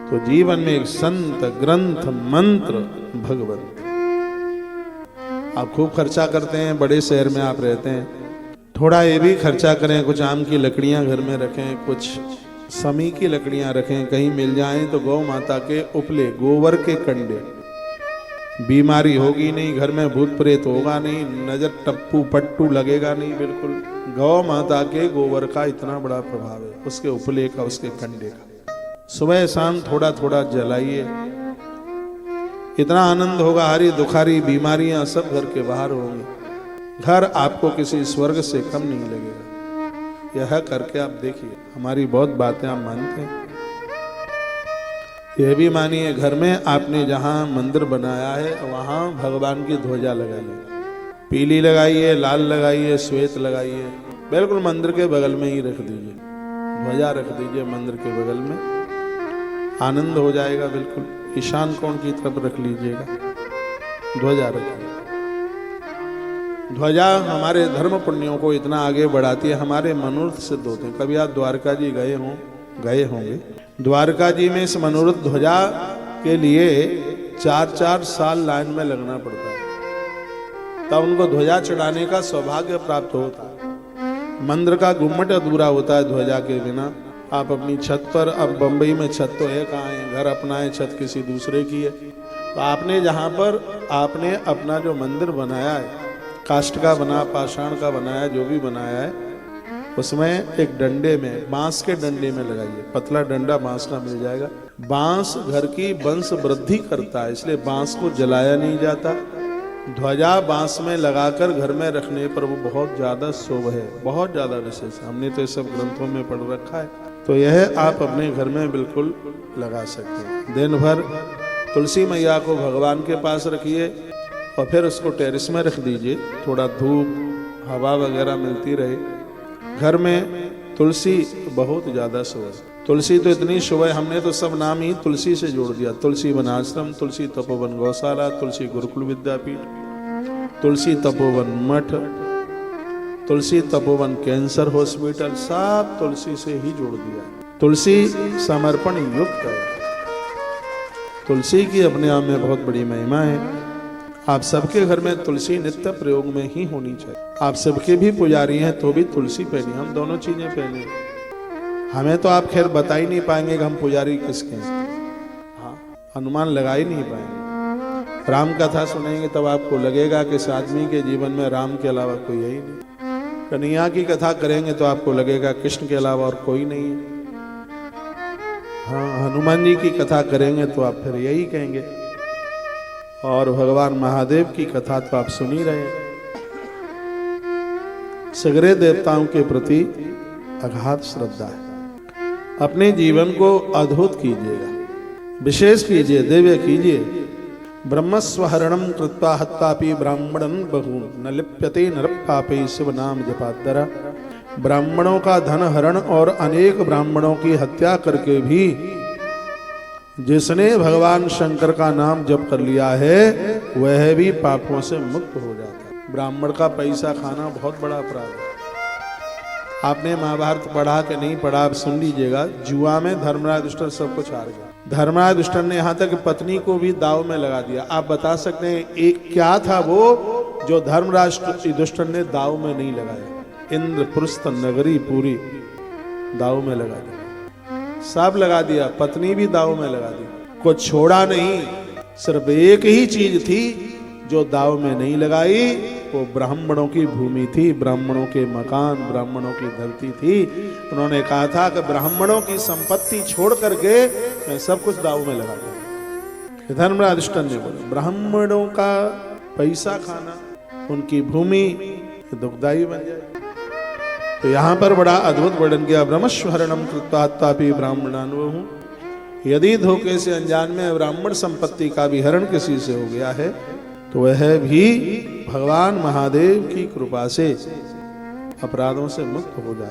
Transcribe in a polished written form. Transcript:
तो जीवन में एक संत, ग्रंथ, मंत्र, भगवत। आप खूब खर्चा करते हैं, बड़े शहर में आप रहते हैं, थोड़ा ये भी खर्चा करें, कुछ आम की लकड़ियां घर में रखें, कुछ समी की लकड़ियां रखें, कहीं मिल जाएं तो गौ माता के उपले, गोबर के कंडे। बीमारी होगी नहीं, घर में भूत प्रेत होगा नहीं, नजर टप्पू पट्टू लगेगा नहीं, बिल्कुल। गौ माता के गोबर का इतना बड़ा प्रभाव है, उसके उपले का, उसके कंडे का। सुबह शाम थोड़ा थोड़ा जलाइए, इतना आनंद होगा, हरी दुखारी बीमारियां सब घर के बाहर होंगी। घर आपको किसी स्वर्ग से कम नहीं लगेगा। यह करके आप देखिए, हमारी बहुत बातें आप मानते हैं। यह भी मानिए, घर में आपने जहां मंदिर बनाया है वहां भगवान की ध्वजा लगाइए, पीली लगाइए, लाल लगाइए, श्वेत लगाइए, बिल्कुल मंदिर के बगल में ही रख दीजिए, ध्वजा रख दीजिए मंदिर के बगल में, आनंद हो जाएगा। बिल्कुल ईशान कोण की तरफ रख लीजिएगा, ध्वजा रखिए। ध्वजा हमारे धर्म पुण्यों को इतना आगे बढ़ाती है, हमारे मनोरथ सिद्ध होते हैं। कभी आप द्वारका जी गए होंगे, द्वारका जी में इस मनोरथ ध्वजा के लिए 4-4 साल लाइन में लगना पड़ता है, तब उनको ध्वजा चढ़ाने का सौभाग्य प्राप्त होता है। मंदिर का गुम्मट अधूरा होता है ध्वजा के बिना। आप अपनी छत पर, अब बंबई में छत तो है कहाँ है, घर अपना है, छत किसी दूसरे की है, तो आपने जहाँ पर आपने अपना जो मंदिर बनाया है, काष्ठ का बना, पाषाण का बनाया, जो भी बनाया है, उसमें एक डंडे में, बांस के डंडे में लगाइए, पतला डंडा बांस का मिल जाएगा। बांस घर की वंश वृद्धि करता है, इसलिए बांस को जलाया नहीं जाता। ध्वजा बांस में लगाकर घर में रखने पर वो बहुत ज्यादा शुभ है, बहुत ज्यादा विशेष। हमने तो ये सब ग्रंथों में पढ़ रखा है, तो यह आप अपने घर में बिल्कुल लगा सकते हैं। दिन भर तुलसी मैया को भगवान के पास रखिए और फिर उसको टेरेस में रख दीजिए, थोड़ा धूप हवा वगैरह मिलती रहे। घर में तुलसी बहुत ज्यादा शुभ है, तुलसी तो इतनी शुभ है, हमने तो सब नाम ही तुलसी से जोड़ दिया। तुलसी वनाश्रम, तुलसी तपोवन गौशाला, तुलसी गुरुकुल विद्यापीठ, तुलसी तपोवन मठ, तुलसी तपोवन कैंसर हॉस्पिटल, सब तुलसी से ही जोड़ दिया। तुलसी समर्पण युक्त है, तुलसी की अपने आप में बहुत बड़ी महिमा है। आप सबके घर में तुलसी नित्य प्रयोग में ही होनी चाहिए। आप सबके भी पुजारी हैं तो भी तुलसी पहनी, हम दोनों चीजें पहने। हमें तो आप खैर बता ही नहीं पाएंगे कि हम पुजारी किसके हैं, हाँ, अनुमान लगा ही नहीं पाएंगे। राम कथा सुनेंगे तब आपको लगेगा कि इस आदमी के जीवन में राम के अलावा कोई है ही नहीं। कन्हैया की कथा करेंगे तो आपको लगेगा कृष्ण के अलावा और कोई नहीं है। हाँ, हनुमान जी की कथा करेंगे तो आप फिर यही कहेंगे। और भगवान महादेव की कथा तो आप सुन ही रहे हैं। सगरे देवताओं के प्रति अगाध श्रद्धा है। अपने जीवन को अद्भुत कीजिएगा, विशेष कीजिए, दिव्य कीजिए। ब्रह्मस्वहरणम कृत्वा हत्वापि ब्राह्मणं बहु न लिप्यते नरपापे शिव नाम जपाद्दरा। ब्राह्मणों का धन हरण और अनेक ब्राह्मणों की हत्या करके भी जिसने भगवान शंकर का नाम जप कर लिया है वह भी पापों से मुक्त हो जाता है। ब्राह्मण का पैसा खाना बहुत बड़ा अपराध है। आपने महाभारत पढ़ा कि नहीं पढ़ा, आप सुन लीजिएगा। जुआ में धर्मराज दुष्टन सब कुछ हार गया। धर्मराज दुष्टन ने यहाँ तक पत्नी को भी दाव में लगा दिया। आप बता सकते हैं एक क्या था वो जो धर्मराज दुष्टन ने दाव में नहीं लगाया? इंद्रप्रस्थ नगरी पूरी दाव में लगा दिया, सब लगा दिया, पत्नी भी दाव में लगा दी, कुछ छोड़ा नहीं। सिर्फ एक ही चीज थी जो दाव में नहीं लगाई, वो ब्राह्मणों की भूमि थी, ब्राह्मणों के मकान, ब्राह्मणों की धरती थी। उन्होंने कहा था कि ब्राह्मणों की संपत्ति छोड़ करके मैं सब कुछ दाव में लगा दूं। धर्मराज दुष्टन ने बोला ब्राह्मणों का पैसा खाना, उनकी भूमि दुखदायी बन जाए। तो यहाँ पर बड़ा अद्भुत वर्णन किया। ब्रह्मस्वहरणम कृत्वा हत्वापि ब्राह्मणान् बहु। यदि धोखे से अनजान में ब्राह्मण संपत्ति का भी हरण किसी से हो गया है तो वह भी भगवान महादेव की कृपा से अपराधों से मुक्त हो जाता है।